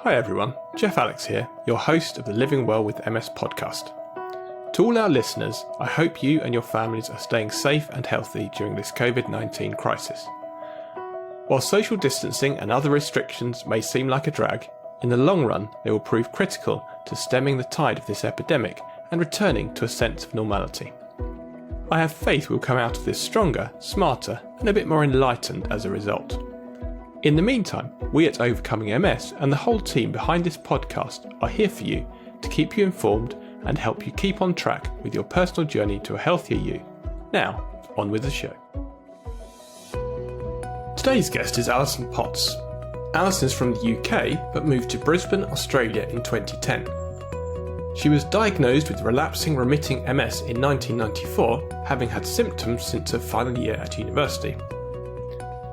Hi everyone, Geoff Allix here, your host of the Living Well with MS podcast. To all our listeners, I hope you and your families are staying safe and healthy during this COVID-19 crisis. While social distancing and other restrictions may seem like a drag, in the long run they will prove critical to stemming the tide of this epidemic and returning to a sense of normality. I have faith we'll come out of this stronger, smarter and a bit more enlightened as a result. In the meantime, we at Overcoming MS and the whole team behind this podcast are here for you to keep you informed and help you keep on track with your personal journey to a healthier you. Now, on with the show. Today's guest is Alison Potts. Alison is from the UK but moved to Brisbane, Australia in 2010. She was diagnosed with relapsing-remitting MS in 1994, having had symptoms since her final year at university.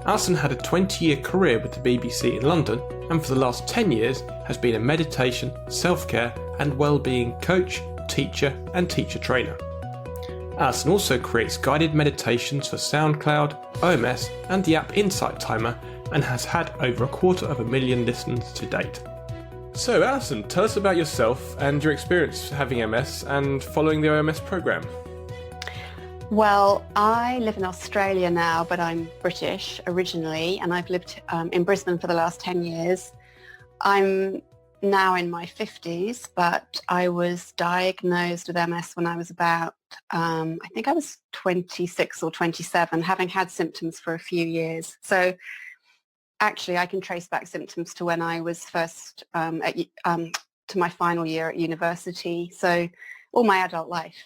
Alison had a 20-year career with the BBC in London and for the last 10 years has been a meditation, self-care and wellbeing coach, teacher and teacher trainer. Alison also creates guided meditations for SoundCloud, OMS and the app Insight Timer and has had over 250,000 listens to date. So Alison, tell us about yourself and your experience having MS and following the OMS programme. Well, I live in Australia now, but I'm British originally, and I've lived in Brisbane for the last 10 years. I'm now in my 50s, but I was diagnosed with MS when I was about, I think I was 26 or 27, having had symptoms for a few years. So actually, I can trace back symptoms to when I was first to my final year at university, so all my adult life.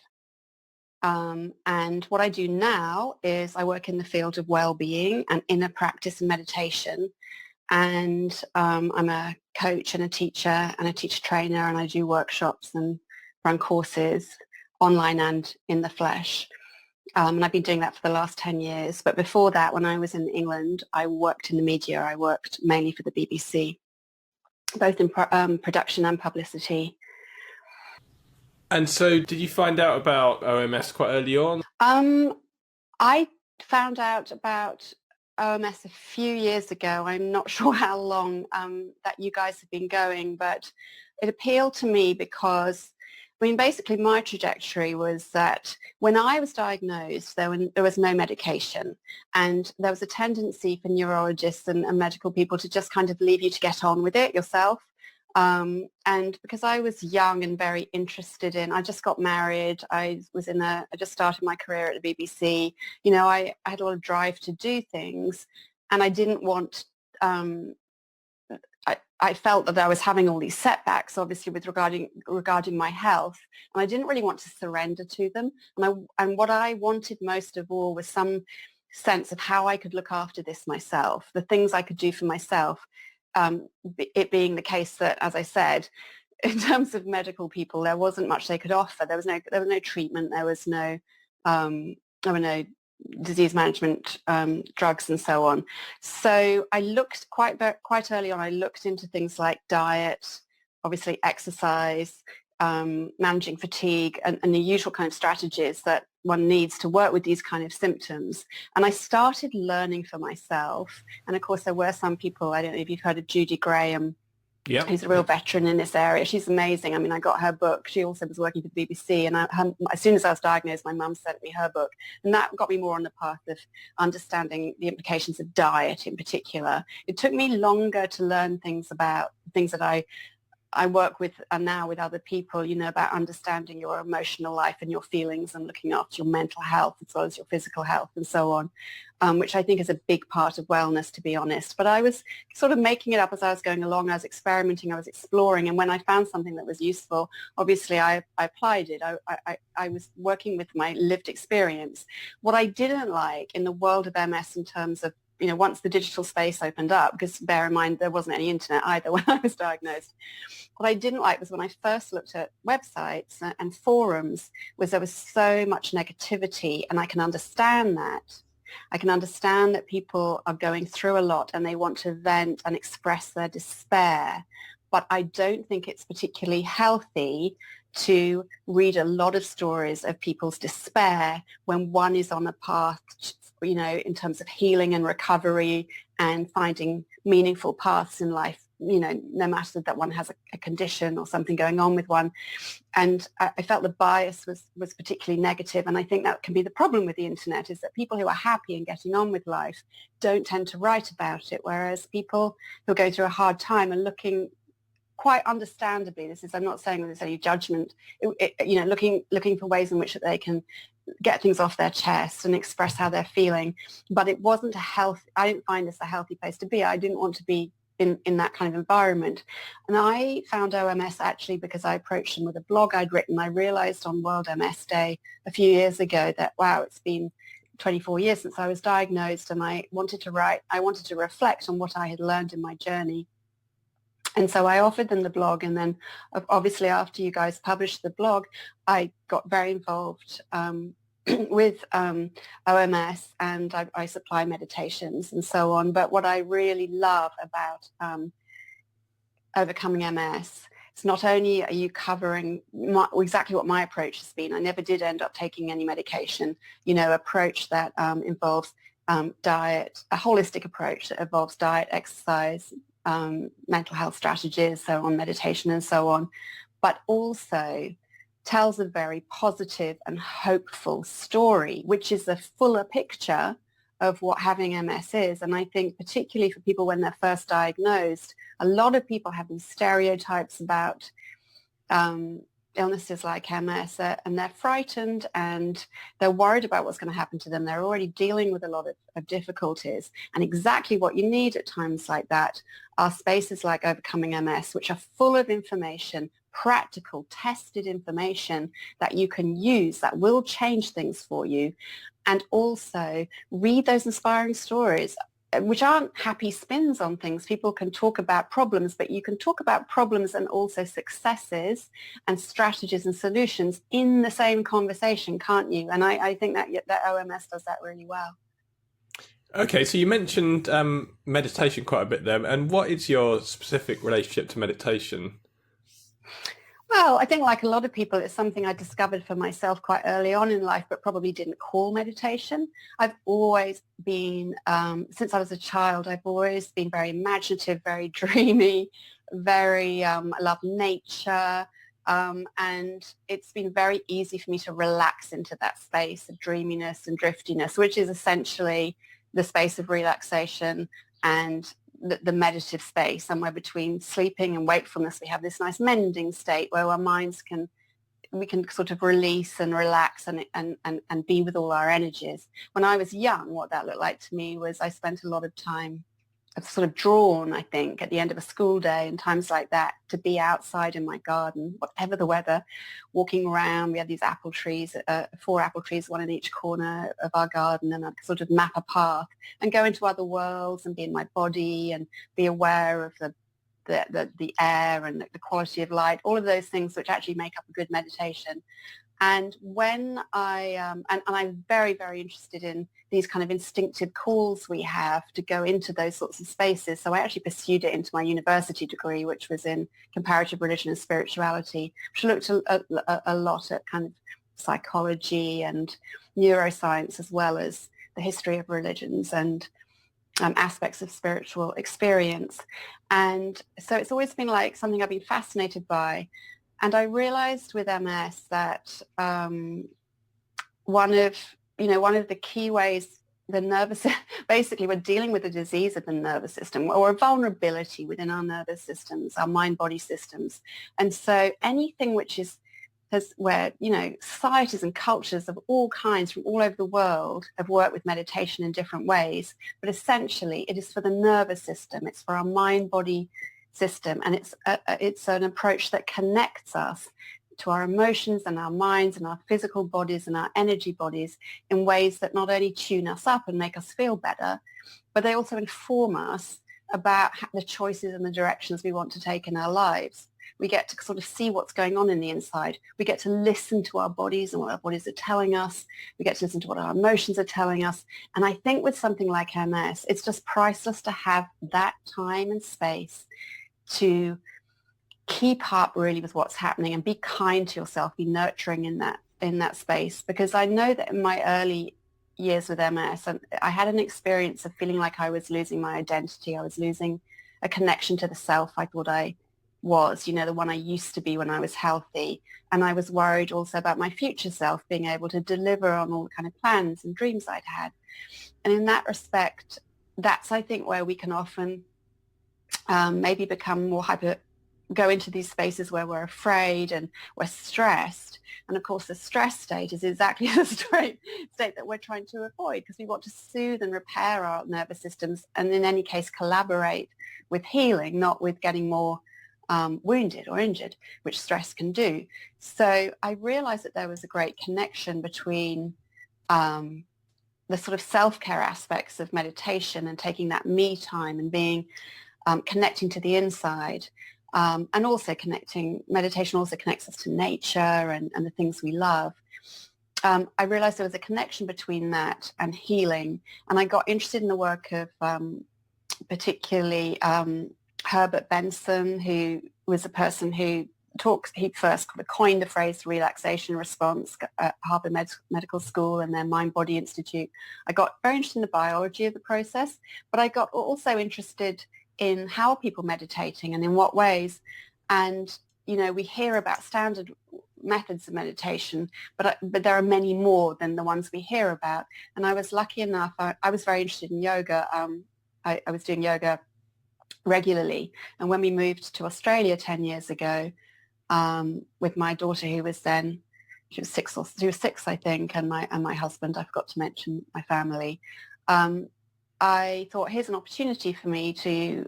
And what I do now is I work in the field of wellbeing and inner practice and meditation. And I'm a coach and a teacher trainer, and I do workshops and run courses online and in the flesh. And I've been doing that for the last 10 years. But before that, when I was in England, I worked in the media. I worked mainly for the BBC, both in production and publicity. And so did you find out about OMS quite early on? I found out about OMS a few years ago. I'm not sure how long that you guys have been going, but it appealed to me because, basically my trajectory was that when I was diagnosed, there was no medication, and there was a tendency for neurologists and medical people to just kind of leave you to get on with it yourself. And because I was young and very interested I just got married, I just started my career at the BBC, I had a lot of drive to do things, and I didn't want, I felt that I was having all these setbacks, obviously, regarding my health, and I didn't really want to surrender to them. And what I wanted most of all was some sense of how I could look after this myself, the things I could do for myself. It being the case that, as I said, in terms of medical people, there wasn't much they could offer. There was no treatment. There were no disease management drugs and so on. So I looked quite early on. I looked into things like diet, obviously exercise, managing fatigue, and the usual kind of strategies that one needs to work with these kind of symptoms. And I started learning for myself. And of course, there were some people, I don't know if you've heard of Judy Graham, who's a real veteran in this area. She's amazing. I got her book. She also was working for the BBC. And as soon as I was diagnosed, my mum sent me her book. And that got me more on the path of understanding the implications of diet in particular. It took me longer to learn things that I work with now with other people, about understanding your emotional life and your feelings and looking after your mental health as well as your physical health and so on, which I think is a big part of wellness, to be honest. But I was sort of making it up as I was going along. I was experimenting, I was exploring. And when I found something that was useful, obviously I applied it. I was working with my lived experience. What I didn't like in the world of MS in terms of, once the digital space opened up, because bear in mind, there wasn't any internet either when I was diagnosed. What I didn't like was when I first looked at websites and forums, was there was so much negativity, and I can understand that. I can understand that people are going through a lot and they want to vent and express their despair, but I don't think it's particularly healthy to read a lot of stories of people's despair when one is on a path, in terms of healing and recovery and finding meaningful paths in life no matter that one has a condition or something going on with one. And I felt the bias was particularly negative. And I think that can be the problem with the internet, is that people who are happy and getting on with life don't tend to write about it, whereas people who go through a hard time are looking, quite understandably, I'm not saying there's any judgment, looking for ways in which that they can get things off their chest and express how they're feeling. But it wasn't I didn't find this a healthy place to be. I didn't want to be in that kind of environment. And I found OMS actually because I approached them with a blog I'd written. I realized on World MS Day a few years ago that, wow, it's been 24 years since I was diagnosed, and I wanted to reflect on what I had learned in my journey. And so I offered them the blog, and then obviously after you guys published the blog, I got very involved with OMS, and I supply meditations and so on. But what I really love about overcoming MS, it's not only are you covering exactly what my approach has been. I never did end up taking any medication, approach that involves diet, a holistic approach that involves diet, exercise, mental health strategies, so on, meditation and so on, but also tells a very positive and hopeful story, which is a fuller picture of what having MS is. And I think particularly for people when they're first diagnosed, a lot of people have these stereotypes about illnesses like MS, and they're frightened and they're worried about what's going to happen to them. They're already dealing with a lot of difficulties. And exactly what you need at times like that are spaces like Overcoming MS, which are full of information, practical, tested information that you can use that will change things for you. And also read those inspiring stories, which aren't happy spins on things. People can talk about problems, but you can talk about problems and also successes and strategies and solutions in the same conversation, can't you? And I think that OMS does that really well. Okay, so you mentioned meditation quite a bit there. And what is your specific relationship to meditation? Well, I think like a lot of people, it's something I discovered for myself quite early on in life, but probably didn't call meditation. I've always been, since I was a child, I've always been very imaginative, very dreamy, I love nature. And it's been very easy for me to relax into that space of dreaminess and driftiness, which is essentially the space of relaxation and the meditative space, somewhere between sleeping and wakefulness. We have this nice mending state where our minds we can sort of release and relax and be with all our energies. When I was young, what that looked like to me was I spent a lot of time, sort of drawn, I think, at the end of a school day and times like that, to be outside in my garden, whatever the weather, walking around. We had these apple trees, 4 apple trees, one in each corner of our garden, and I'd sort of map a path and go into other worlds and be in my body and be aware of the air and the quality of light, all of those things which actually make up a good meditation. And when and I'm very, very interested in these kind of instinctive calls we have to go into those sorts of spaces. So I actually pursued it into my university degree, which was in comparative religion and spirituality, which looked a lot at kind of psychology and neuroscience, as well as the history of religions and aspects of spiritual experience. And so it's always been like something I've been fascinated by. And I realized with MS that one of the key ways basically we're dealing with a disease of the nervous system, or a vulnerability within our nervous systems, our mind-body systems. And so anything which where societies and cultures of all kinds from all over the world have worked with meditation in different ways, but essentially it is for the nervous system, it's for our mind-body system, and it's an approach that connects us to our emotions and our minds and our physical bodies and our energy bodies in ways that not only tune us up and make us feel better, but they also inform us about the choices and the directions we want to take in our lives. We get to sort of see what's going on in the inside. We get to listen to our bodies and what our bodies are telling us. We get to listen to what our emotions are telling us. And I think with something like MS, it's just priceless to have that time and space to keep up really with what's happening and be kind to yourself, be nurturing in that space. Because I know that in my early years with MS, I had an experience of feeling like I was losing my identity. I was losing a connection to the self I thought I was, the one I used to be when I was healthy. And I was worried also about my future self being able to deliver on all the kind of plans and dreams I'd had. And in that respect, that's, I think, where we can often maybe become more go into these spaces where we're afraid and we're stressed. And of course, the stress state is exactly the state that we're trying to avoid, because we want to soothe and repair our nervous systems, and in any case, collaborate with healing, not with getting more wounded or injured, which stress can do. So I realized that there was a great connection between the sort of self-care aspects of meditation and taking that me time and being connecting to the inside, and also meditation also connects us to nature and the things we love. I realized there was a connection between that and healing, and I got interested in the work of particularly Herbert Benson, who was a person who he first coined the phrase relaxation response at Harvard Medical School and their Mind-Body Institute. I got very interested in the biology of the process, but I got also interested in how people meditating and in what ways. And, we hear about standard methods of meditation, but there are many more than the ones we hear about. And I was lucky enough, I was very interested in yoga. I was doing yoga regularly. And when we moved to Australia 10 years ago, with my daughter, who was then, she was six, I think, and my husband, I forgot to mention my family. I thought, here's an opportunity for me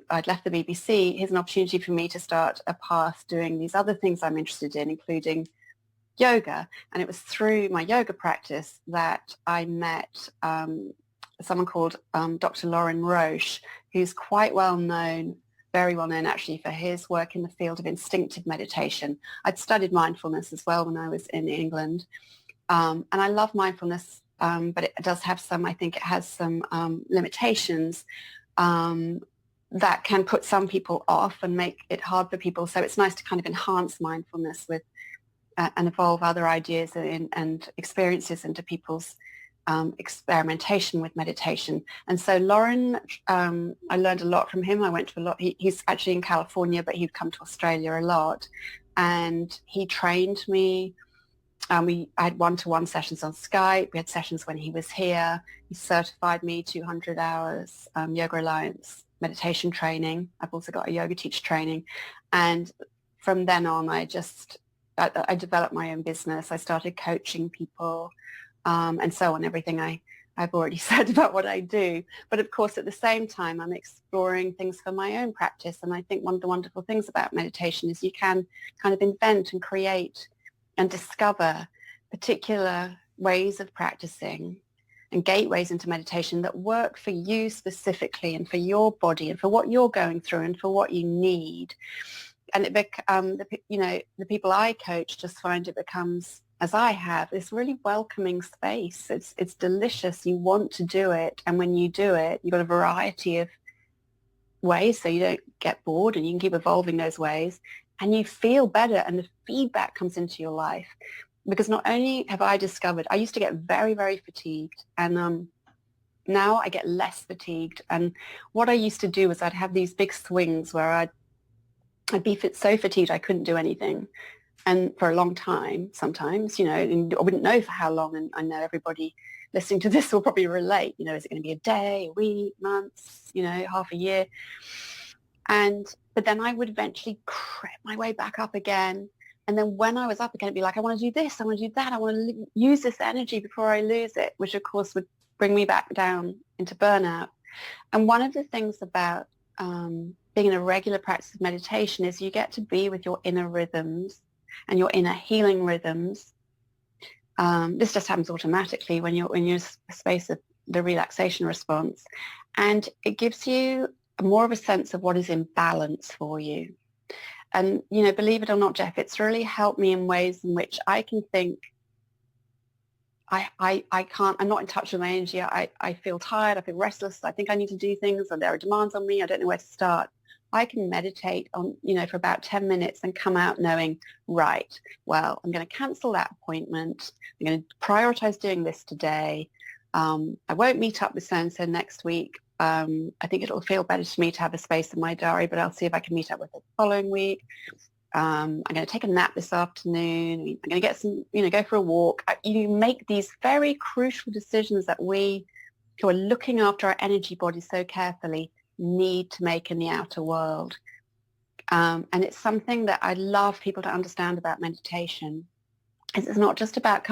I'd left the BBC, here's an opportunity for me to start a path doing these other things I'm interested in, including yoga. And it was through my yoga practice that I met someone called Dr. Lauren Roche, who's quite well known, very well known actually, for his work in the field of instinctive meditation. I'd studied mindfulness as well when I was in England. And I love mindfulness, but it does have I think it has some limitations that can put some people off and make it hard for people. So it's nice to kind of enhance mindfulness with and evolve other ideas and experiences into people's experimentation with meditation. And so Lauren, I learned a lot from him. I went to a lot. He's actually in California, but he'd come to Australia a lot. And he trained me. I had one-to-one sessions on Skype. We had sessions when he was here. He certified me 200 hours Yoga Alliance meditation training. I've also got a yoga teacher training. And from then on, I developed my own business. I started coaching people. And so on, everything I've already said about what I do. But of course, at the same time, I'm exploring things for my own practice. And I think one of the wonderful things about meditation is you can kind of invent and create and discover particular ways of practicing and gateways into meditation that work for you specifically and for your body and for what you're going through and for what you need. And the people I coach just find it becomes, as I have, this really welcoming space. It's delicious. You want to do it. And when you do it, you've got a variety of ways so you don't get bored and you can keep evolving those ways. And you feel better and the feedback comes into your life. Because not only have I discovered, I used to get very, very fatigued. And now I get less fatigued. And what I used to do was I'd have these big swings where I'd be so fatigued I couldn't do anything. And for a long time, sometimes, and I wouldn't know for how long. And I know everybody listening to this will probably relate. Is it going to be a day, a week, months, half a year? But then I would eventually creep my way back up again. And then when I was up again, it'd be like, I want to do this, I want to do that. I want to use this energy before I lose it, which of course would bring me back down into burnout. And one of the things about being in a regular practice of meditation is you get to be with your inner rhythms and your inner healing rhythms. This just happens automatically when you're in a space of the relaxation response. And it gives you more of a sense of what is in balance for you. And, believe it or not, Geoff, it's really helped me in ways in which I can think, I'm not in touch with my energy. I feel tired. I feel restless. I think I need to do things, or there are demands on me. I don't know where to start. I can meditate on, for about 10 minutes and come out knowing, right, well, I'm going to cancel that appointment. I'm going to prioritize doing this today. I won't meet up with so-and-so next week. I think it'll feel better to me to have a space in my diary, but I'll see if I can meet up with it the following week. I'm going to take a nap this afternoon. I'm going to get some, go for a walk. You make these very crucial decisions that we who are looking after our energy bodies so carefully need to make in the outer world. And it's something that I love people to understand about meditation. It's not just about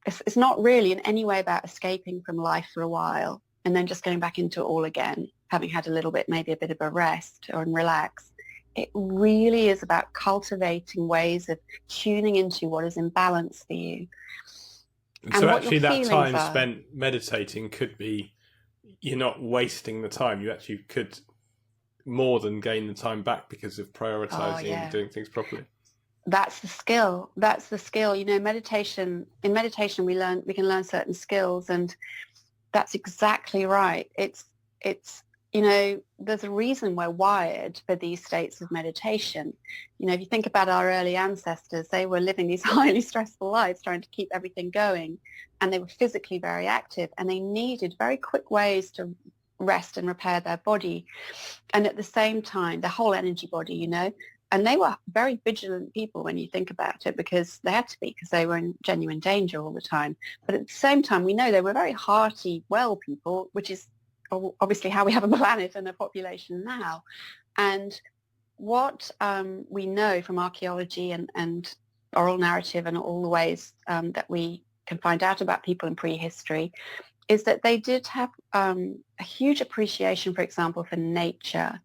it's not really in any way about escaping from life for a while and then just going back into it all again, having had maybe a bit of a rest or relax. It really is about cultivating ways of tuning into what is in balance for you. And so actually that time spent meditating could be, you're not wasting the time. You actually could more than gain the time back because of prioritizing and doing things properly. That's the skill. Meditation, in meditation we can learn certain skills, and that's exactly right. It's there's a reason we're wired for these states of meditation. If you think about our early ancestors, they were living these highly stressful lives trying to keep everything going, and they were physically very active, and they needed very quick ways to rest and repair their body. And at the same time, the whole energy body, and they were very vigilant people when you think about it, because they had to be, because they were in genuine danger all the time. But at the same time, we know they were very hearty, well people, which is obviously how we have a planet and a population now. And what we know from archaeology and oral narrative and all the ways that we can find out about people in prehistory is that they did have a huge appreciation, for example, for nature.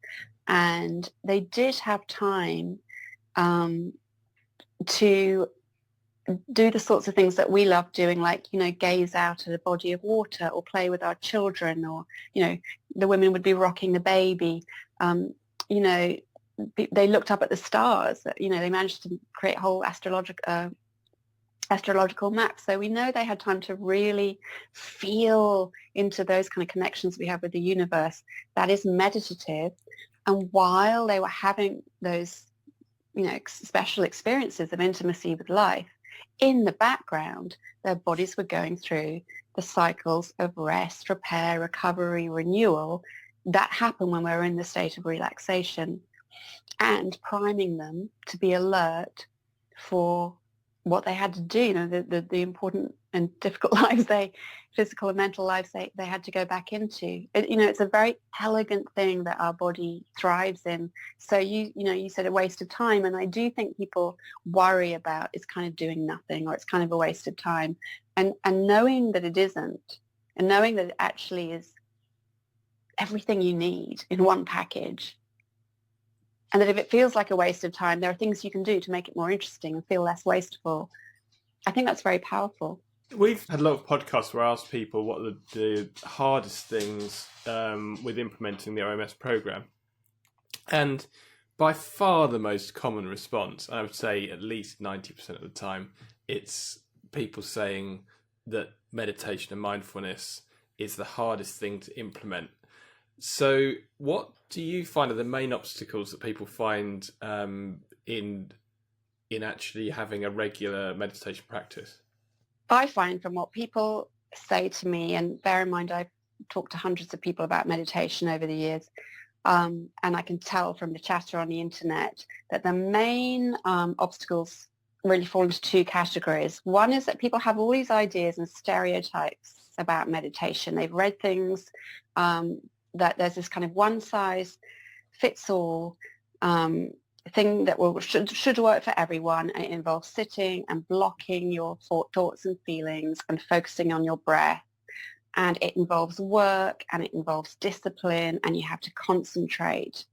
And they did have time to do the sorts of things that we love doing, like, gaze out at a body of water or play with our children, or, the women would be rocking the baby. They looked up at the stars. They managed to create whole astrological maps. So we know they had time to really feel into those kind of connections we have with the universe. That is meditative. And while they were having those, special experiences of intimacy with life, in the background, their bodies were going through the cycles of rest, repair, recovery, renewal that happen when we're in the state of relaxation, and priming them to be alert for what they had to do, the important and difficult lives, physical and mental lives they had to go back into. It's a very elegant thing that our body thrives in. So you said a waste of time, and I do think people worry about it's kind of doing nothing, or it's kind of a waste of time, and knowing that it isn't, and knowing that it actually is everything you need in one package. And that if it feels like a waste of time, there are things you can do to make it more interesting and feel less wasteful. I think that's very powerful. We've had a lot of podcasts where I ask people what are the hardest things with implementing the RMS program. And by far the most common response, I would say at least 90% of the time, it's people saying that meditation and mindfulness is the hardest thing to implement. So what do you find are the main obstacles that people find in actually having a regular meditation practice? I find from what people say to me, and bear in mind I've talked to hundreds of people about meditation over the years, and I can tell from the chatter on the internet that the main obstacles really fall into two categories. One is that people have all these ideas and stereotypes about meditation. They've read things that there's this kind of one-size-fits-all thing that should work for everyone. And it involves sitting and blocking your thoughts and feelings and focusing on your breath. And it involves work, and it involves discipline, and you have to concentrate.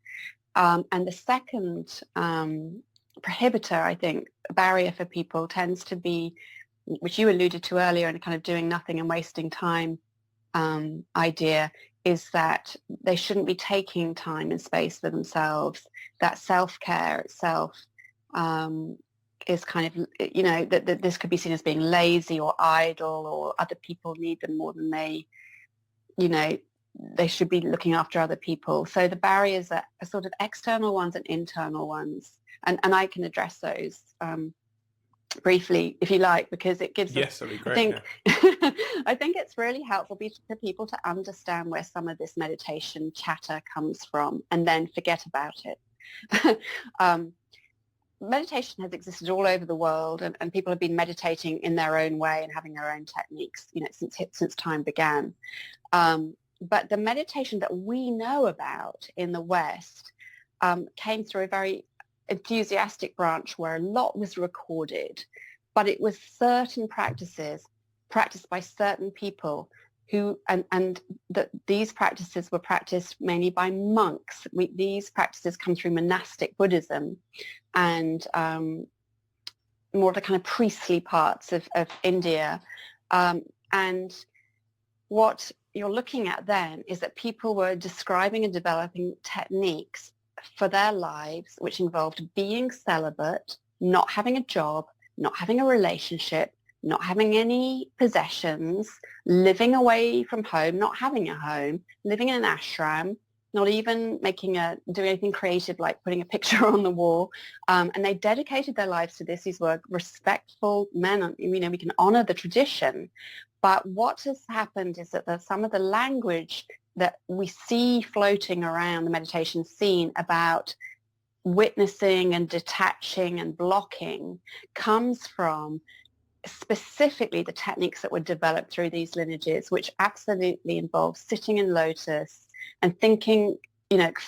And the second prohibitor, I think, barrier for people tends to be, which you alluded to earlier, in a kind of doing nothing and wasting time idea, is that they shouldn't be taking time and space for themselves. That self-care itself is kind of, that this could be seen as being lazy or idle, or other people need them more than they should be looking after other people. So the barriers are sort of external ones and internal ones. And I can address those briefly, if you like, because it gives us, Yes, that'd be I great. think, Yeah. I think it's really helpful for people to understand where some of this meditation chatter comes from and then forget about it. Meditation has existed all over the world, and people have been meditating in their own way and having their own techniques, since time began. But the meditation that we know about in the West came through a very enthusiastic branch where a lot was recorded, but it was certain practices practiced by certain people who, and that these practices were practiced mainly by monks. These practices come through monastic Buddhism and more of the kind of priestly parts of India. And what you're looking at then is that people were describing and developing techniques for their lives, which involved being celibate, not having a job, not having a relationship, not having any possessions, living away from home, not having a home, living in an ashram, not even doing anything creative like putting a picture on the wall. And they dedicated their lives to this. These were respectful men. We can honor the tradition. But what has happened is that some of the language that we see floating around the meditation scene about witnessing and detaching and blocking comes from specifically the techniques that were developed through these lineages, which absolutely involve sitting in lotus and thinking,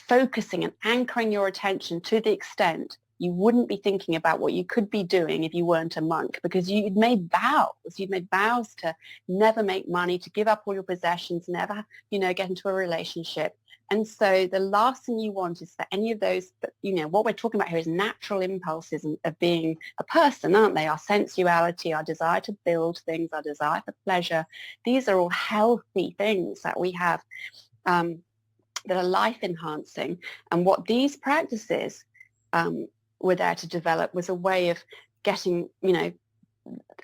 focusing and anchoring your attention to the extent you wouldn't be thinking about what you could be doing if you weren't a monk, because you'd made vows. You'd made vows to never make money, to give up all your possessions, never, get into a relationship. And so the last thing you want is for any of those, what we're talking about here is natural impulses of being a person, aren't they? Our sensuality, our desire to build things, our desire for pleasure. These are all healthy things that we have that are life enhancing. And what these practices were there to develop was a way of getting,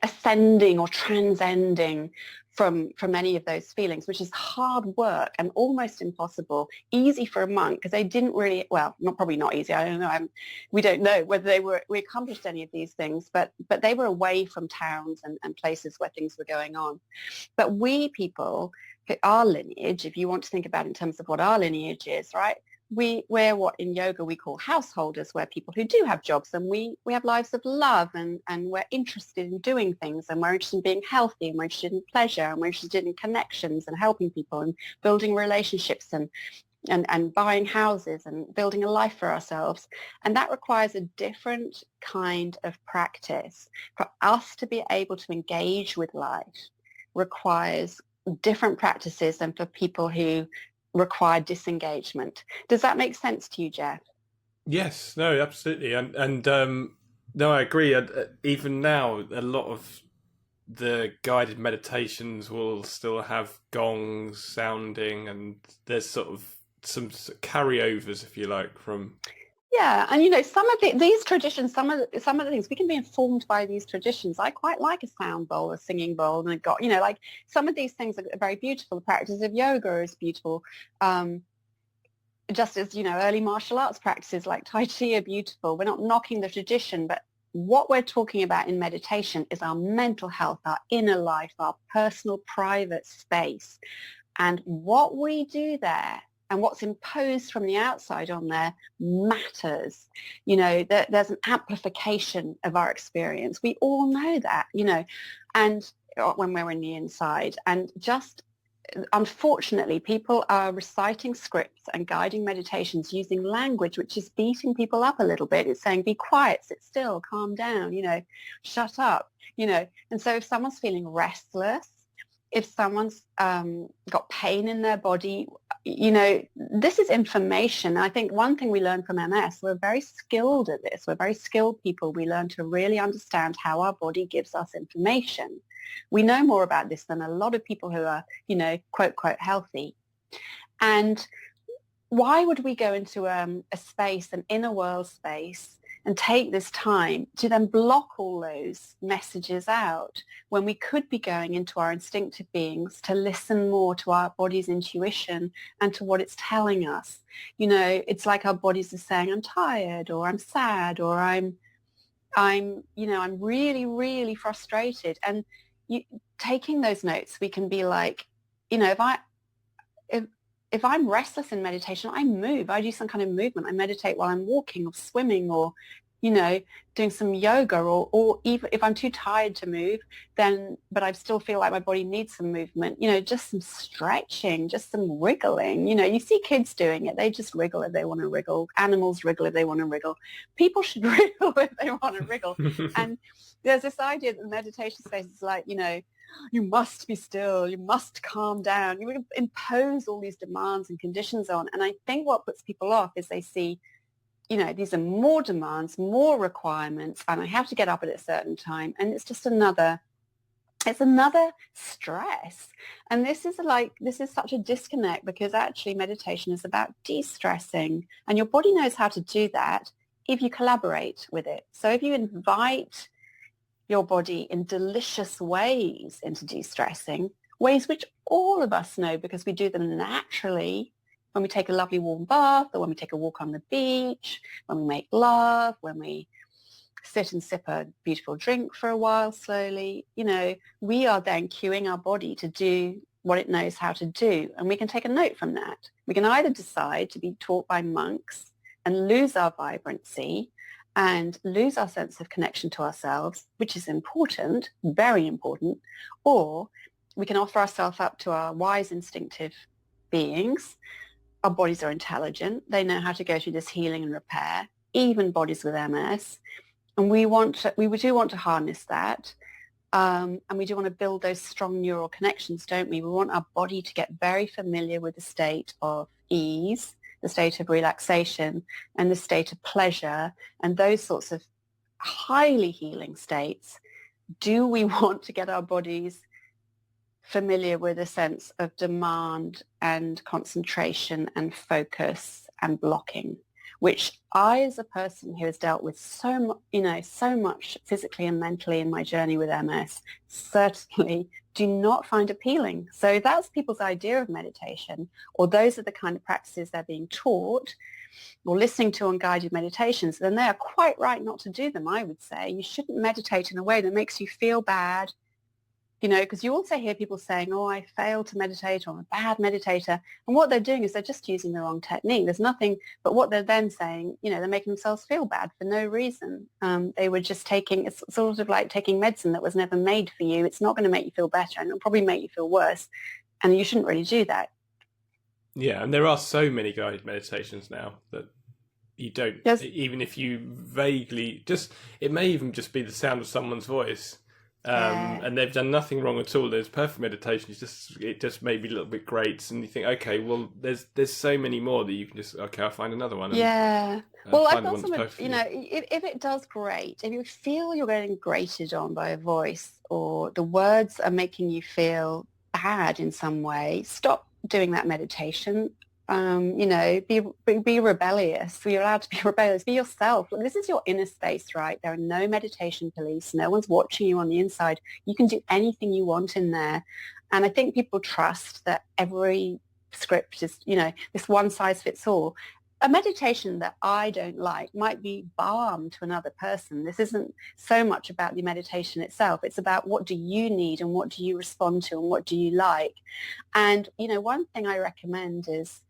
ascending or transcending from any of those feelings, which is hard work and almost impossible. Easy for a monk because they didn't really, probably not easy. I don't know. We don't know whether we accomplished any of these things, but they were away from towns and places where things were going on. But we people, our lineage, if you want to think about it in terms of what our lineage is, right? We're what in yoga we call householders. We're people who do have jobs, and we have lives of love, and we're interested in doing things, and we're interested in being healthy, and we're interested in pleasure, and we're interested in connections and helping people and building relationships and buying houses and building a life for ourselves. And that requires a different kind of practice. For us to be able to engage with life requires different practices than for people who require disengagement. Does that make sense to you, Geoff? Yes, no, absolutely, and no, I agree. Even now, a lot of the guided meditations will still have gongs sounding, and there's sort of some carryovers, if you like, from. Yeah, and some of these traditions, some of the things we can be informed by these traditions. I quite like a sound bowl, a singing bowl, and like some of these things are very beautiful. The practice of yoga is beautiful, just as early martial arts practices like Tai Chi are beautiful. We're not knocking the tradition, but what we're talking about in meditation is our mental health, our inner life, our personal, private space, and what we do there. And what's imposed from the outside on there matters. There's an amplification of our experience. We all know that, and when we're in the inside. And just unfortunately, people are reciting scripts and guiding meditations using language which is beating people up a little bit. It's saying, be quiet, sit still, calm down, shut up, And so if someone's feeling restless, if someone's got pain in their body, this is information. I think one thing we learn from MS, we're very skilled at this. We're very skilled people. We learn to really understand how our body gives us information. We know more about this than a lot of people who are, quote, quote, healthy. And why would we go into a space, an inner world space, and take this time to then block all those messages out when we could be going into our instinctive beings to listen more to our body's intuition and to what it's telling us? It's like our bodies are saying, I'm tired, or I'm sad, or I'm I'm really, really frustrated. And taking those notes, we can be like, if if I'm restless in meditation, I move. I do some kind of movement. I meditate while I'm walking or swimming or, you know, doing some yoga, or even if I'm too tired to move, but I still feel like my body needs some movement, just some stretching, just some wriggling. You see kids doing it. They just wriggle if they want to wriggle. Animals wriggle if they want to wriggle. People should wriggle if they want to wriggle. And there's this idea that the meditation space is like, you must be still, you must calm down. You impose all these demands and conditions on. And I think what puts people off is they see, these are more demands, more requirements, and I have to get up at a certain time. And it's just another stress. And this is such a disconnect, because actually meditation is about de-stressing. And your body knows how to do that if you collaborate with it. So if you invite your body in delicious ways into de-stressing, ways which all of us know because we do them naturally, when we take a lovely warm bath, or when we take a walk on the beach, when we make love, when we sit and sip a beautiful drink for a while slowly, we are then cueing our body to do what it knows how to do. And we can take a note from that. We can either decide to be taught by monks and lose our vibrancy and lose our sense of connection to ourselves, which is important, very important, or we can offer ourselves up to our wise, instinctive beings. Our bodies are intelligent. They know how to go through this healing and repair, even bodies with MS. And we do want to harness that. And we do want to build those strong neural connections, don't we? We want our body to get very familiar with the state of ease, the state of relaxation, and the state of pleasure, and those sorts of highly healing states. Do we want to get our bodies familiar with a sense of demand and concentration and focus and blocking, which I, as a person who has dealt with so much physically and mentally in my journey with MS, certainly do not find appealing. So that's people's idea of meditation, or those are the kind of practices they're being taught or listening to on guided meditations. Then they are quite right not to do them, I would say. You shouldn't meditate in a way that makes you feel bad, because you also hear people saying, oh, I failed to meditate, or I'm a bad meditator. And what they're doing is they're just using the wrong technique. There's nothing, but what they're then saying, they're making themselves feel bad for no reason. They were just it's sort of like taking medicine that was never made for you. It's not going to make you feel better, and it'll probably make you feel worse. And you shouldn't really do that. Yeah, and there are so many guided meditations now that you don't, Yes. Even if you vaguely, it may even just be the sound of someone's voice. And they've done nothing wrong at all. There's perfect meditation. It just may be a little bit great, and you think, okay, well, there's so many more that you can I'll find another one. Yeah. Well, I've got some, if it does grate, if you feel you're getting grated on by a voice, or the words are making you feel bad in some way, stop doing that meditation. Be rebellious. You're allowed to be rebellious. Be yourself. Look, this is your inner space, right? There are no meditation police. No one's watching you on the inside. You can do anything you want in there. And I think people trust that every script is, this one size fits all. A meditation that I don't like might be balm to another person. This isn't so much about the meditation itself. It's about what do you need, and what do you respond to, and what do you like. And, one thing I recommend is,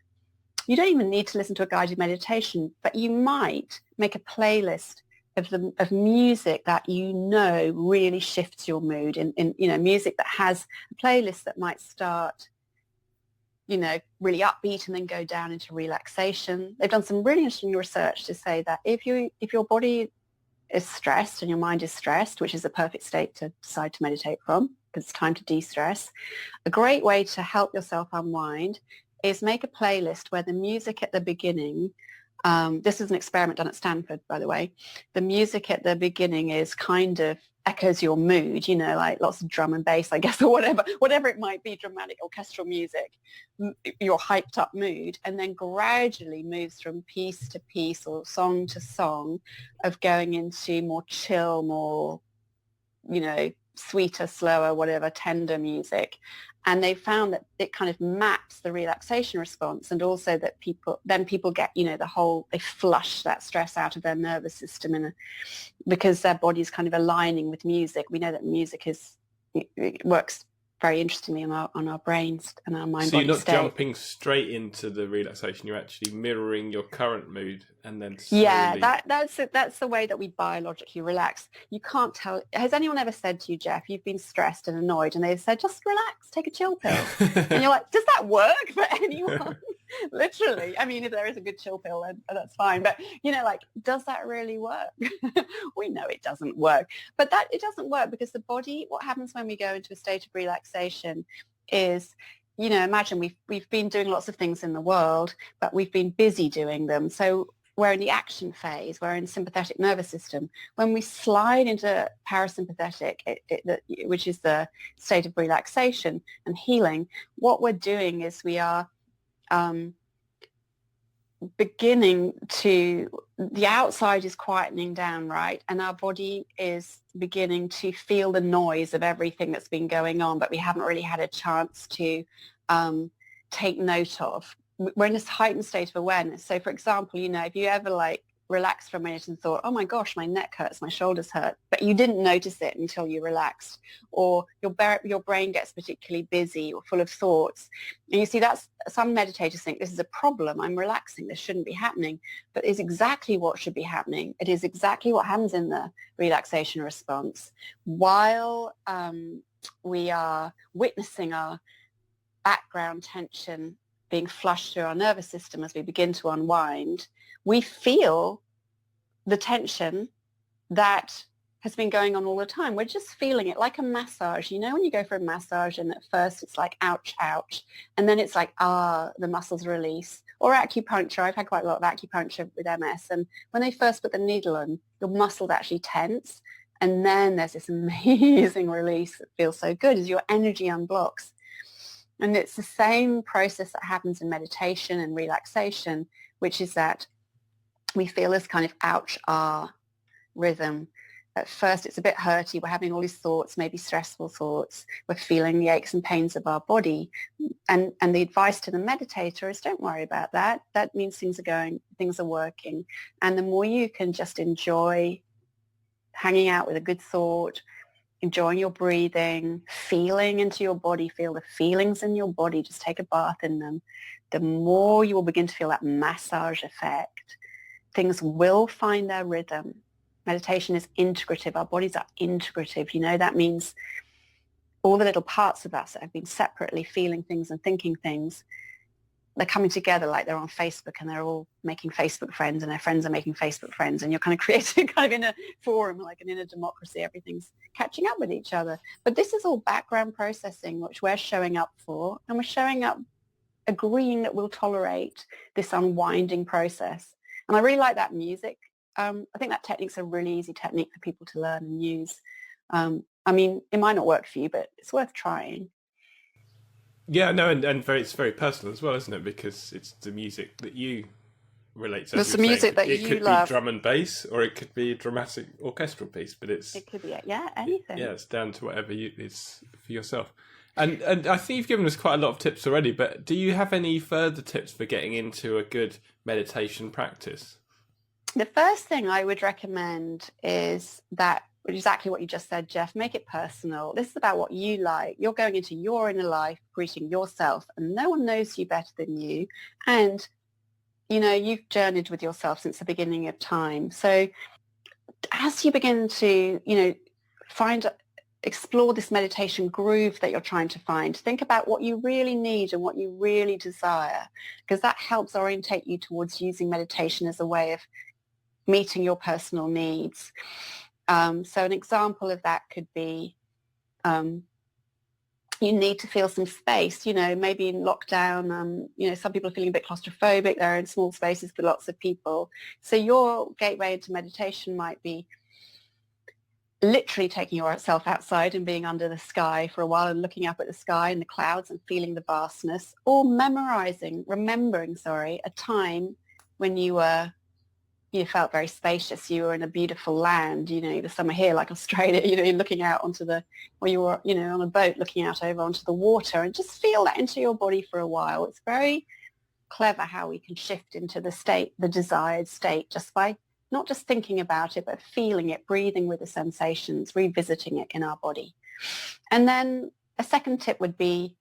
you don't even need to listen to a guided meditation, but you might make a playlist of music that really shifts your mood. In music that has a playlist that might start, really upbeat and then go down into relaxation. They've done some really interesting research to say that if your body is stressed and your mind is stressed, which is a perfect state to decide to meditate from, because it's time to de-stress, a great way to help yourself unwind is make a playlist where the music at the beginning, this is an experiment done at Stanford, by the way, the music at the beginning is kind of echoes your mood, like lots of drum and bass, I guess, or whatever it might be, dramatic orchestral music, your hyped up mood, and then gradually moves from piece to piece or song to song of going into more chill, more, sweeter, slower, whatever, tender music. And they found that it kind of maps the relaxation response, and also that people get, they flush that stress out of their nervous system because their body's kind of aligning with music. We know that music it works very interestingly on our brains and our mind-body state. So you're not jumping straight into the relaxation, you're actually mirroring your current mood and then slowly... Yeah, that's the way that we biologically relax. You can't tell. Has anyone ever said to you, Geoff, you've been stressed and annoyed, and they've said, just relax, take a chill pill? And you're like, does that work for anyone? Literally. I mean, if there is a good chill pill, then that's fine. But, does that really work? We know it doesn't work. But it doesn't work because the body, what happens when we go into a state of relaxation is, imagine we've been doing lots of things in the world, but we've been busy doing them. So we're in the action phase, we're in sympathetic nervous system. When we slide into parasympathetic, which is the state of relaxation and healing, what we're doing is we are beginning to, the outside is quietening down, right? And our body is beginning to feel the noise of everything that's been going on, but we haven't really had a chance to take note of. We're in this heightened state of awareness. So for example, if you ever relaxed for a minute and thought, oh my gosh, my neck hurts, my shoulders hurt, but you didn't notice it until you relaxed, or your brain gets particularly busy or full of thoughts. And you see, that's, some meditators think this is a problem. I'm relaxing. This shouldn't be happening, but it's exactly what should be happening. It is exactly what happens in the relaxation response. While we are witnessing our background tension being flushed through our nervous system as we begin to unwind, we feel the tension that has been going on all the time. We're just feeling it like a massage. When you go for a massage and at first it's like, ouch, ouch. And then it's like, the muscles release. Or acupuncture. I've had quite a lot of acupuncture with MS. And when they first put the needle in, your muscles actually tense. And then there's this amazing release that feels so good as your energy unblocks. And it's the same process that happens in meditation and relaxation, which is that we feel this kind of ouch-ah rhythm. At first, it's a bit hurty. We're having all these thoughts, maybe stressful thoughts. We're feeling the aches and pains of our body. And the advice to the meditator is don't worry about that. That means things are working. And the more you can just enjoy hanging out with a good thought, enjoying your breathing, feeling into your body, feel the feelings in your body, just take a bath in them, the more you will begin to feel that massage effect. Things will find their rhythm. Meditation is integrative. Our bodies are integrative. That means all the little parts of us that have been separately feeling things and thinking things, they're coming together like they're on Facebook and they're all making Facebook friends and their friends are making Facebook friends, and you're kind of creating kind of in a forum, like an inner democracy. Everything's catching up with each other. But this is all background processing, which we're showing up for, and we're showing up agreeing that we'll tolerate this unwinding process. And I really like that music. I think that technique's a really easy technique for people to learn and use. It might not work for you, but it's worth trying. Yeah, no, and it's very personal as well, isn't it? Because it's the music that you relate to. It's the music that you love. It could be drum and bass, or it could be a dramatic orchestral piece, but it could be anything. It's down to whatever it's for yourself. And I think you've given us quite a lot of tips already, but do you have any further tips for getting into a good meditation practice? The first thing I would recommend is that, exactly what you just said, Geoff, make it personal. This is about what you like. You're going into your inner life, greeting yourself, and no one knows you better than you. And, you've journeyed with yourself since the beginning of time. So as you begin to, explore this meditation groove that you're trying to find, think about what you really need and what you really desire, because that helps orientate you towards using meditation as a way of meeting your personal needs. So an example of that could be you need to feel some space, maybe in lockdown, some people are feeling a bit claustrophobic. They're in small spaces with lots of people. So your gateway into meditation might be literally taking yourself outside and being under the sky for a while and looking up at the sky and the clouds and feeling the vastness, or remembering a time when you were you felt very spacious. You were in a beautiful land, the summer here, like Australia, you're looking out onto or you were, on a boat looking out over onto the water, and just feel that into your body for a while. It's very clever how we can shift into the desired state, just by not just thinking about it, but feeling it, breathing with the sensations, revisiting it in our body. And then a second tip would be,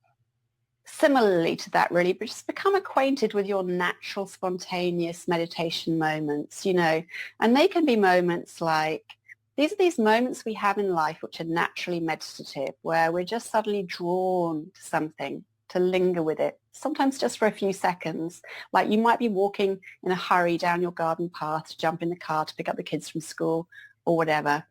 similarly to that really, but just become acquainted with your natural spontaneous meditation moments, and they can be moments like, these are these moments we have in life which are naturally meditative, where we're just suddenly drawn to something, to linger with it, sometimes just for a few seconds. Like you might be walking in a hurry down your garden path to jump in the car to pick up the kids from school or whatever,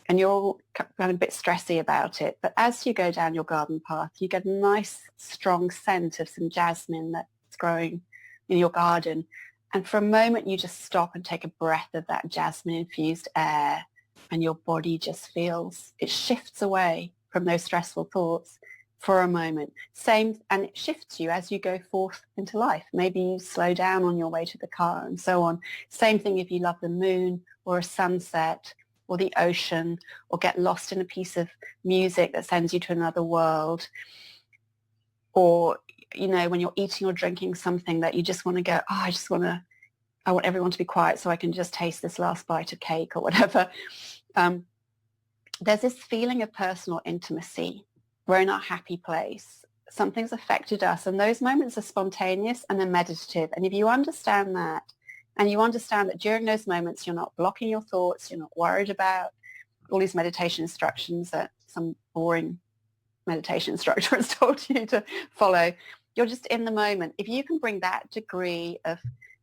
and you're kind of a bit stressy about it. But as you go down your garden path, you get a nice, strong scent of some jasmine that's growing in your garden. And for a moment, you just stop and take a breath of that jasmine-infused air, and your body just feels, it shifts away from those stressful thoughts for a moment. And it shifts you as you go forth into life. Maybe you slow down on your way to the car and so on. Same thing if you love the moon or a sunset or the ocean, or get lost in a piece of music that sends you to another world. Or, when you're eating or drinking something that you just want to go, I want everyone to be quiet so I can just taste this last bite of cake or whatever. There's this feeling of personal intimacy. We're in our happy place. Something's affected us, and those moments are spontaneous and they're meditative. And if you understand that, and you understand that during those moments you're not blocking your thoughts, you're not worried about all these meditation instructions that some boring meditation instructor has told you to follow, you're just in the moment. If you can bring that degree of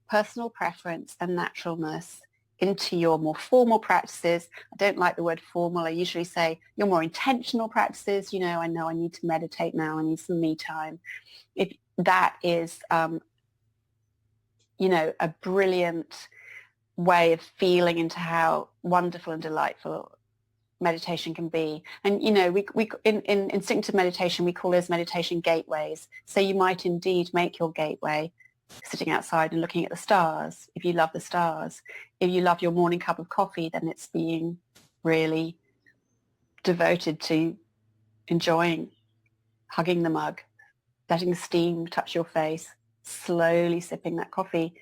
personal preference and naturalness into your more formal practices. I don't like the word formal. I usually say your more intentional practices. I know I need to meditate now. I need some me time. If that is, a brilliant way of feeling into how wonderful and delightful meditation can be. And, we in instinctive meditation, we call those meditation gateways. So you might indeed make your gateway sitting outside and looking at the stars, if you love the stars. If you love your morning cup of coffee, then it's being really devoted to enjoying, hugging the mug, letting the steam touch your face, slowly sipping that coffee.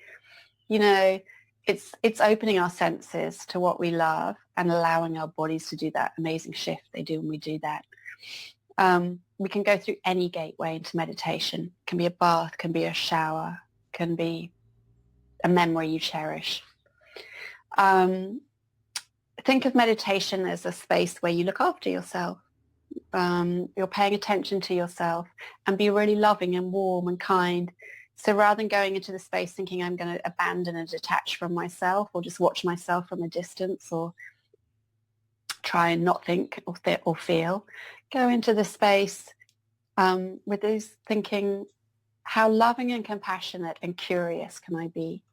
It's opening our senses to what we love and allowing our bodies to do that amazing shift they do when we do that. We can go through any gateway into meditation. It can be a bath, can be a shower, can be a memory you cherish. Think of meditation as a space where you look after yourself. You're paying attention to yourself, and be really loving and warm and kind. So rather than going into the space thinking I'm going to abandon and detach from myself, or just watch myself from a distance, or try and not think or feel, go into the space with this thinking, how loving and compassionate and curious can I be?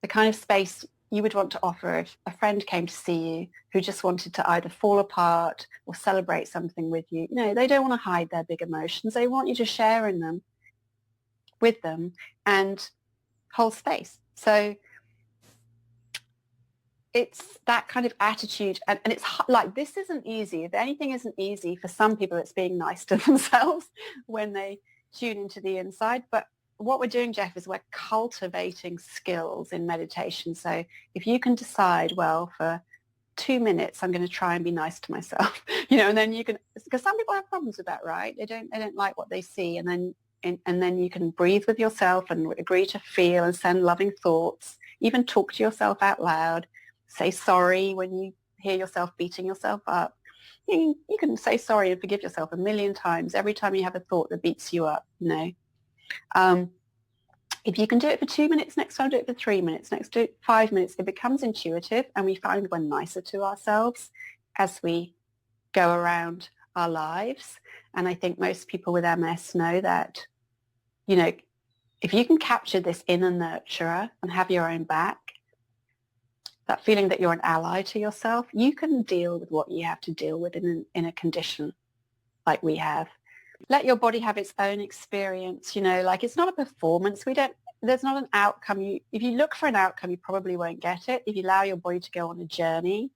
The kind of space you would want to offer if a friend came to see you who just wanted to either fall apart or celebrate something with you. They don't want to hide their big emotions. They want you to share in them with them and hold space. So it's that kind of attitude. And it's like, this isn't easy. If anything isn't easy for some people, it's being nice to themselves when they tune into the inside. But what we're doing, Geoff, is we're cultivating skills in meditation. So if you can decide, well, for 2 minutes, I'm going to try and be nice to myself, and then you can, because some people have problems with that, right? They don't like what they see. And then you can breathe with yourself and agree to feel and send loving thoughts, even talk to yourself out loud, say sorry when you hear yourself beating yourself up. You can say sorry and forgive yourself 1,000,000 times every time you have a thought that beats you up, If you can do it for 2 minutes, next time do it for 3 minutes, next do it 5 minutes, it becomes intuitive, and we find we're nicer to ourselves as we go around our lives. And I think most people with MS know that, if you can capture this inner nurturer and have your own back, that feeling that you're an ally to yourself, you can deal with what you have to deal with in a condition like we have. Let your body have its own experience, like it's not a performance. there's not an outcome. If you look for an outcome, you probably won't get it. If you allow your body to go on a journey,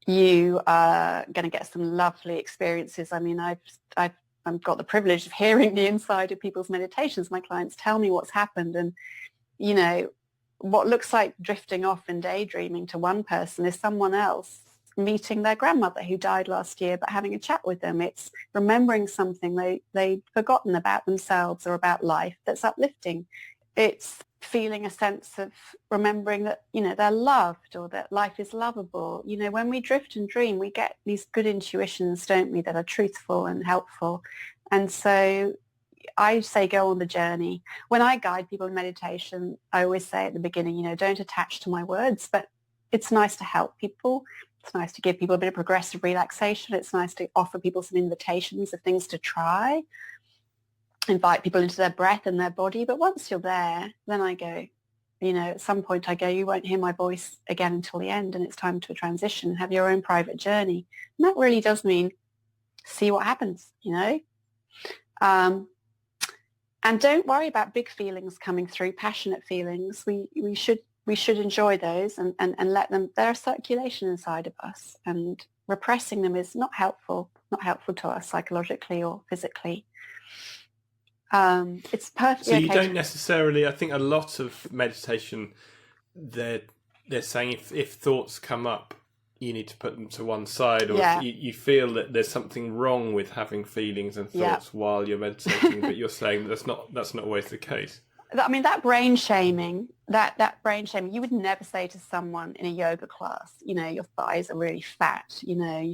you are going to get some lovely experiences. I mean, I've got the privilege of hearing the inside of people's meditations. My clients tell me what's happened, and you know, what looks like drifting off and daydreaming to one person is someone else meeting their grandmother who died last year, but having a chat with them. It's remembering something they'd forgotten about themselves or about life that's uplifting. It's feeling a sense of remembering that, you know, they're loved or that life is lovable. You know, when we drift and dream, we get these good intuitions, don't we, that are truthful and helpful. And so I say go on the journey. When I guide people in meditation, I always say at the beginning, you know, don't attach to my words, but it's nice to help people. It's nice to give people a bit of progressive relaxation. It's nice to offer people some invitations of things to try, invite people into their breath and their body. But once you're there, then I go, you know, at some point I go, you won't hear my voice again until the end, and it's time to transition, have your own private journey. And that really does mean see what happens, you know. And don't worry about big feelings coming through, passionate feelings. We should enjoy those and let them, they're a circulation inside of us, and repressing them is not helpful to us psychologically or physically. It's perfectly so you okay don't necessarily, I think a lot of meditation, they're saying if thoughts come up, you need to put them to one side, or if you feel that there's something wrong with having feelings and thoughts while you're meditating, but you're saying that's not always the case. I mean, that brain shaming, you would never say to someone in a yoga class, you know, your thighs are really fat, you know,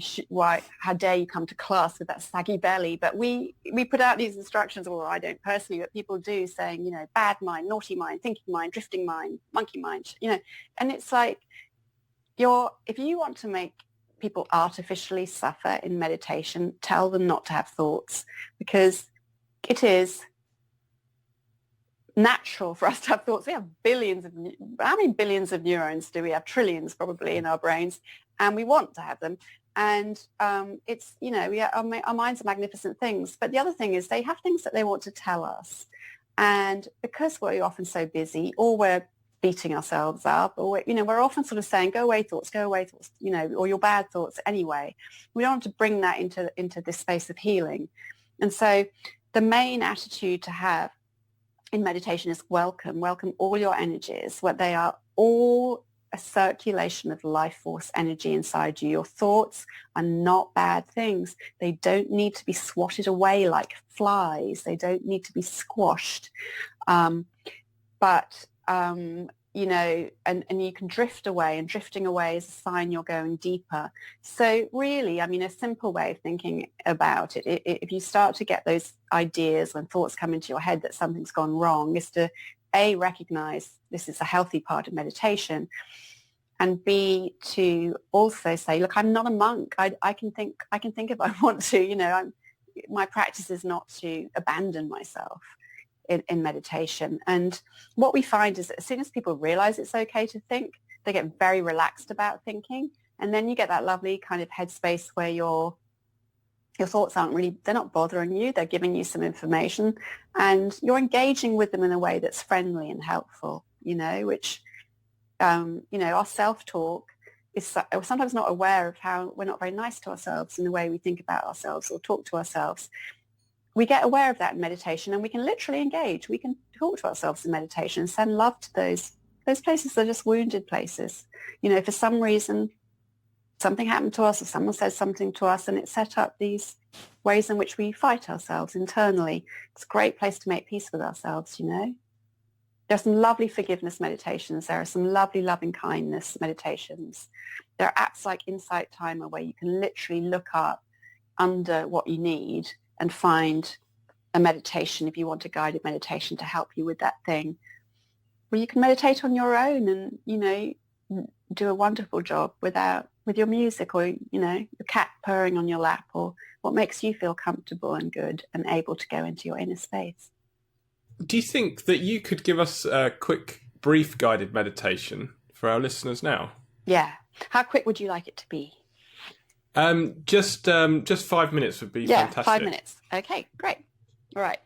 how dare you come to class with that saggy belly? But we put out these instructions, well, I don't personally, but people do, saying, you know, bad mind, naughty mind, thinking mind, drifting mind, monkey mind, you know, and it's like, if you want to make people artificially suffer in meditation, tell them not to have thoughts, because it is natural for us to have thoughts. We have how many billions of neurons do we have? Trillions probably in our brains, and we want to have them. And it's, you know, our minds are magnificent things. But the other thing is they have things that they want to tell us. And because we're often so busy, or we're beating ourselves up, or, you know, we're often sort of saying, go away thoughts, you know, or your bad thoughts anyway. We don't want to bring that into this space of healing. And so the main attitude to have in meditation is welcome all your energies, what they are, all a circulation of life force energy inside you. Your thoughts are not bad things. They don't need to be swatted away like flies. They don't need to be squashed. You know, and you can drift away, and drifting away is a sign you're going deeper. So really, I mean, a simple way of thinking about it, if you start to get those ideas when thoughts come into your head that something's gone wrong, is to A, recognize this is a healthy part of meditation, and B, to also say, look, I'm not a monk. I can think if I want to, you know, my practice is not to abandon myself in meditation. And what we find is that as soon as people realize it's okay to think, they get very relaxed about thinking. And then you get that lovely kind of headspace where your thoughts they're not bothering you, they're giving you some information, and you're engaging with them in a way that's friendly and helpful, you know, which, you know, our self-talk is, we're sometimes not aware of how we're not very nice to ourselves in the way we think about ourselves or talk to ourselves. We get aware of that in meditation, and we can literally engage. We can talk to ourselves in meditation and send love to those places that are just wounded places. You know, for some reason, something happened to us, or someone says something to us, and it set up these ways in which we fight ourselves internally. It's a great place to make peace with ourselves, you know. There are some lovely forgiveness meditations. There are some lovely loving kindness meditations. There are apps like Insight Timer where you can literally look up under what you need and find a meditation, if you want a guided meditation to help you with that thing. Well, you can meditate on your own and, you know, do a wonderful job with your music, or, you know, your cat purring on your lap, or what makes you feel comfortable and good and able to go into your inner space. Do you think that you could give us a quick, brief guided meditation for our listeners now? Yeah. How quick would you like it to be? Just 5 minutes would be fantastic. 5 minutes. Okay, great. All right.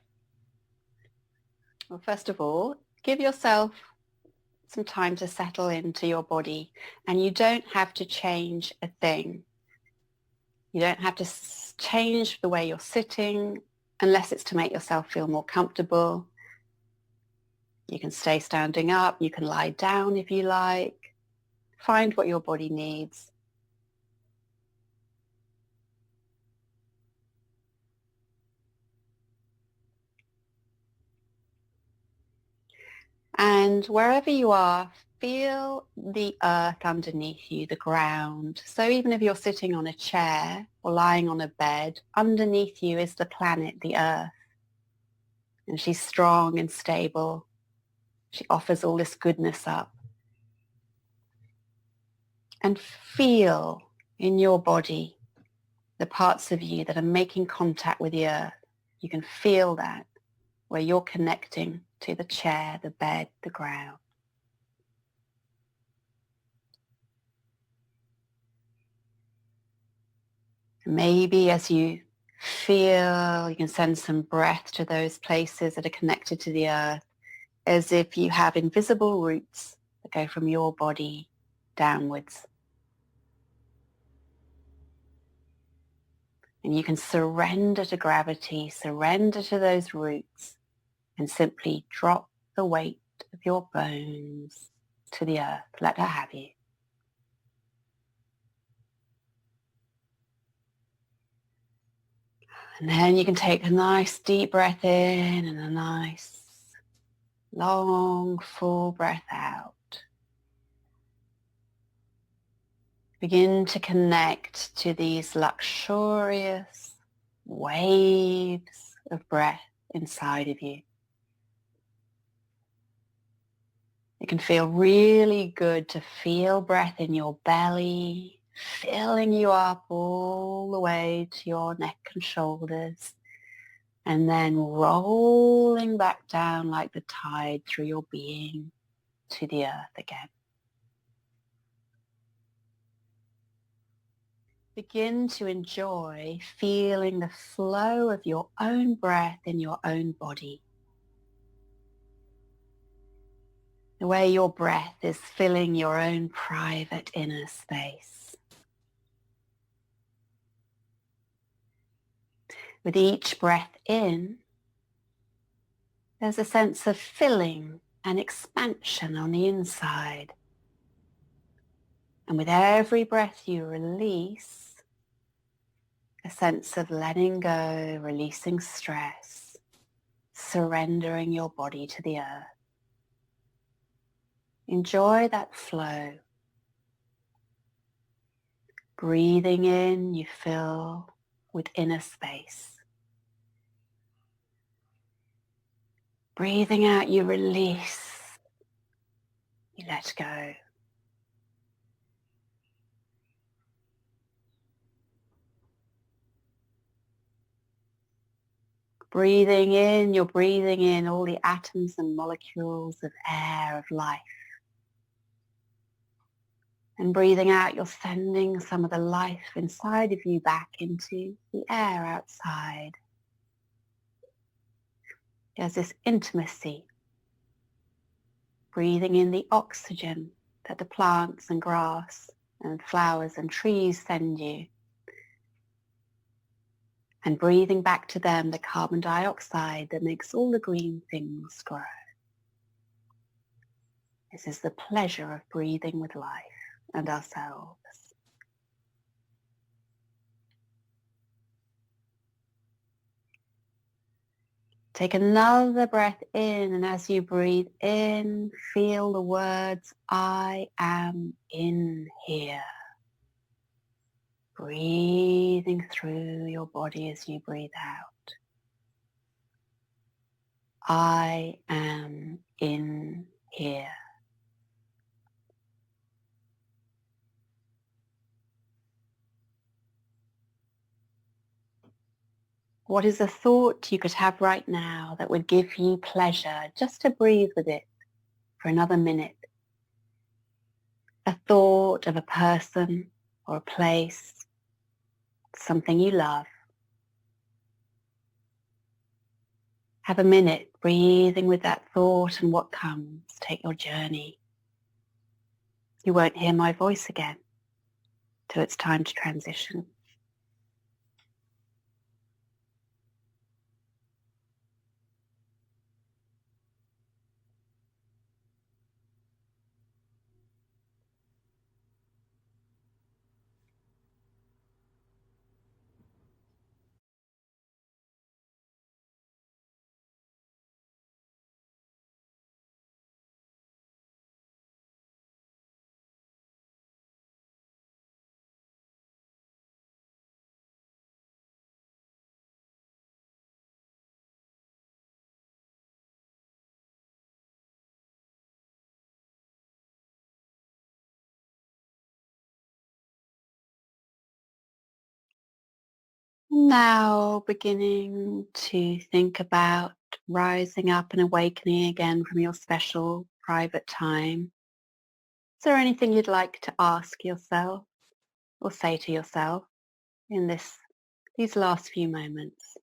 Well, first of all, give yourself some time to settle into your body, and you don't have to change a thing. You don't have to change the way you're sitting unless it's to make yourself feel more comfortable. You can stay standing up. You can lie down if you like. Find what your body needs. And wherever you are, feel the earth underneath you, the ground. So even if you're sitting on a chair or lying on a bed, underneath you is the planet, the earth. And she's strong and stable. She offers all this goodness up. And feel in your body the parts of you that are making contact with the earth. You can feel that, where you're connecting to the chair, the bed, the ground. Maybe as you feel, you can send some breath to those places that are connected to the earth, as if you have invisible roots that go from your body downwards. And you can surrender to gravity, surrender to those roots, and simply drop the weight of your bones to the earth. Let her have you. And then you can take a nice deep breath in and a nice long full breath out. Begin to connect to these luxurious waves of breath inside of you. It can feel really good to feel breath in your belly, filling you up all the way to your neck and shoulders, and then rolling back down like the tide through your being to the earth again. Begin to enjoy feeling the flow of your own breath in your own body. The way your breath is filling your own private inner space. With each breath in, there's a sense of filling and expansion on the inside. And with every breath you release, a sense of letting go, releasing stress, surrendering your body to the earth. Enjoy that flow. Breathing in, you fill with inner space. Breathing out, you release. You let go. Breathing in, you're breathing in all the atoms and molecules of air, of life. And breathing out, you're sending some of the life inside of you back into the air outside. There's this intimacy. Breathing in the oxygen that the plants and grass and flowers and trees send you. And breathing back to them the carbon dioxide that makes all the green things grow. This is the pleasure of breathing with life and ourselves. Take another breath in, and as you breathe in, feel the words, I am in here. Breathing through your body as you breathe out. I am in here. What is a thought you could have right now that would give you pleasure just to breathe with it for another minute? A thought of a person or a place, something you love. Have a minute breathing with that thought and what comes. Take your journey. You won't hear my voice again till it's time to transition. Now beginning to think about rising up and awakening again from your special private time. Is there anything you'd like to ask yourself or say to yourself in these last few moments?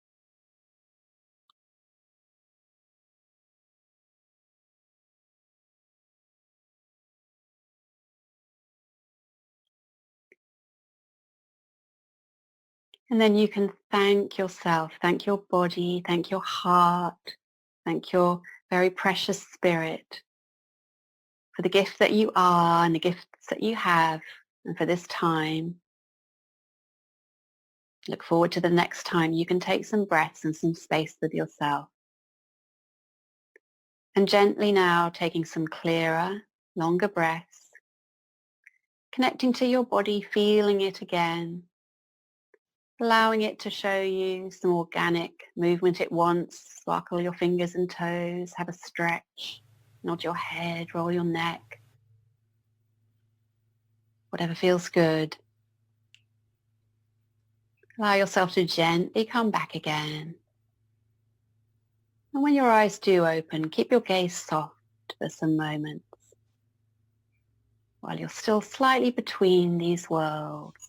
And then you can thank yourself, thank your body, thank your heart, thank your very precious spirit for the gift that you are and the gifts that you have, and for this time. Look forward to the next time you can take some breaths and some space with yourself. And gently now taking some clearer, longer breaths, connecting to your body, feeling it again, allowing it to show you some organic movement it wants. Sparkle your fingers and toes, have a stretch, nod your head, roll your neck, whatever feels good. Allow yourself to gently come back again. And when your eyes do open, keep your gaze soft for some moments while you're still slightly between these worlds,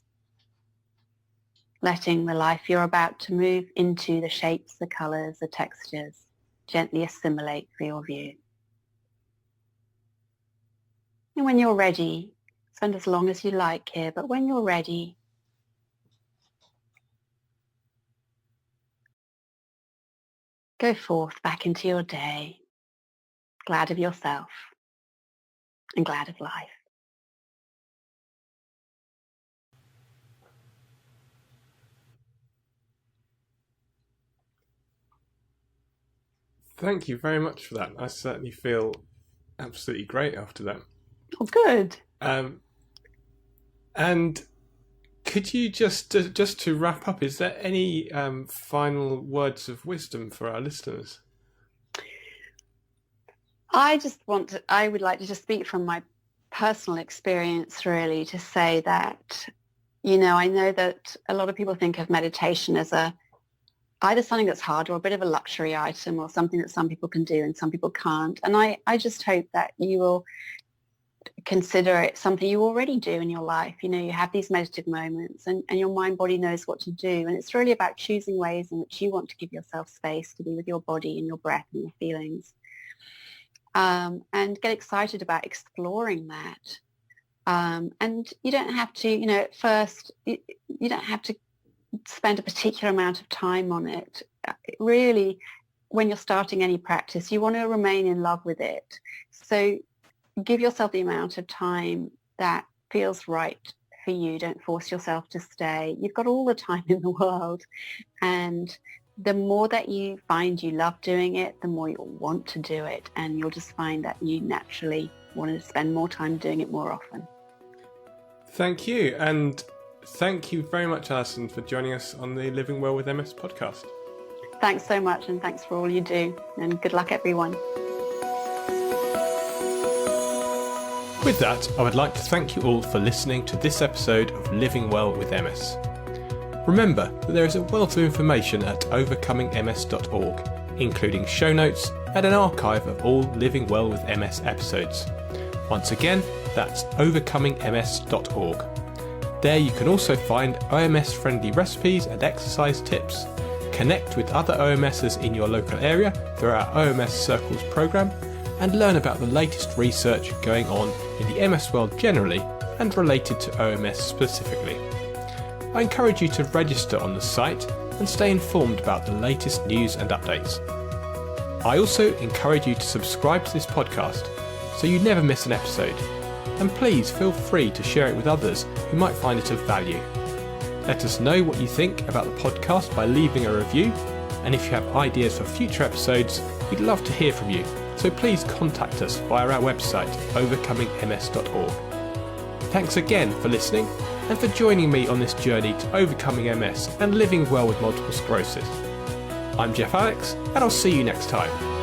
letting the life you're about to move into, the shapes, the colors, the textures, gently assimilate for your view. And when you're ready, spend as long as you like here, but when you're ready, go forth back into your day, glad of yourself and glad of life. Thank you very much for that. I certainly feel absolutely great after that. Oh, good. And could you just to wrap up, is there any final words of wisdom for our listeners? I would like to just speak from my personal experience, really, to say that, I know that a lot of people think of meditation as either something that's hard or a bit of a luxury item, or something that some people can do and some people can't. And I just hope that you will consider it something you already do in your life. You have these meditative moments and your mind body knows what to do. And it's really about choosing ways in which you want to give yourself space to be with your body and your breath and your feelings. And get excited about exploring that. And you don't have to, at first, you don't have to spend a particular amount of time on it. Really, when you're starting any practice, you want to remain in love with it. So give yourself the amount of time that feels right for you. Don't force yourself to stay. You've got all the time in the world. And the more that you find you love doing it, the more you'll want to do it. And you'll just find that you naturally want to spend more time doing it more often. Thank you. And thank you very much, Alison, for joining us on the Living Well with MS podcast. Thanks so much, and thanks for all you do. And good luck, everyone. With that, I would like to thank you all for listening to this episode of Living Well with MS. Remember that there is a wealth of information at overcomingms.org, including show notes and an archive of all Living Well with MS episodes. Once again, that's overcomingms.org. There you can also find OMS-friendly recipes and exercise tips, connect with other OMSers in your local area through our OMS Circles programme, and learn about the latest research going on in the MS world generally and related to OMS specifically. I encourage you to register on the site and stay informed about the latest news and updates. I also encourage you to subscribe to this podcast so you never miss an episode, and please feel free to share it with others who might find it of value. Let us know what you think about the podcast by leaving a review, and if you have ideas for future episodes, we'd love to hear from you, so please contact us via our website overcomingms.org. Thanks again for listening and for joining me on this journey to overcoming MS and living well with multiple sclerosis. I'm Geoff Allix, and I'll see you next time.